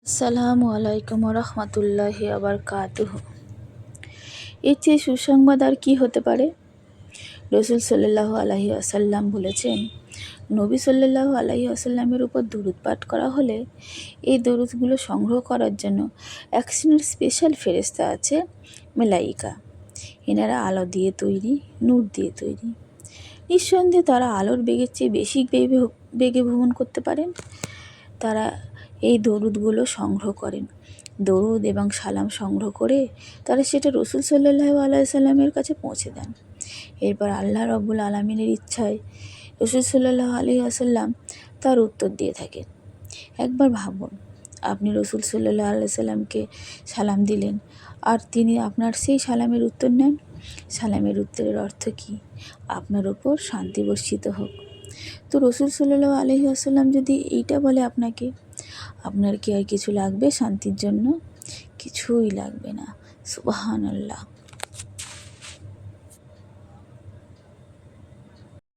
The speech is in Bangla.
আসসালামু আলাইকুম রহমতুল্লাহি আবরকাতুহু। এর চেয়ে সুসংবাদ আর কি হতে পারে? রসুল সাল্লাল্লাহু আলাইহি আসাল্লাম বলেছেন, নবী সাল্লাল্লাহু আলাইহি আসাল্লামের উপর দরুদ পাঠ করা হলে এই দরুদগুলো সংগ্রহ করার জন্য এক শ্রেণীর স্পেশাল ফেরেশতা আছে, মেলাইকা। এনারা আলো দিয়ে তৈরি, নূর দিয়ে তৈরি। নিঃসন্দেহে তারা আলোর বেগের চেয়ে বেশি বেগে ভ্রমণ করতে পারেন। তারা এই দরুদগুলো সংগ্রহ করেন। দরুদ এবং সালাম সংগ্রহ করে তারা সেটা রসুল সাল্লাল্লাহু আলাইহি সাল্লামের কাছে পৌঁছে দেন। এরপর আল্লাহ রাব্বুল আলামিনের ইচ্ছায় রসুল সাল্লাল্লাহু আলাইহি ওয়াসাল্লাম তার উত্তর দিয়ে থাকেন। একবার ভাবুন, আপনি রসুল সাল্লাল্লাহু আলাইহি সাল্লামকে সালাম দিলেন আর তিনি আপনার সেই সালামের উত্তর নেন। সালামের উত্তরের অর্থ কী? আপনার ওপর শান্তি বর্ষিত হোক। তো রসুল সাল্লাল্লাহু আলাইহি ওয়াসাল্লাম যদি এইটা বলে আপনাকে, আপনার কি আর কিছু লাগবে শান্তির জন্য? কিছুই লাগবে না। সুবহানাল্লাহ।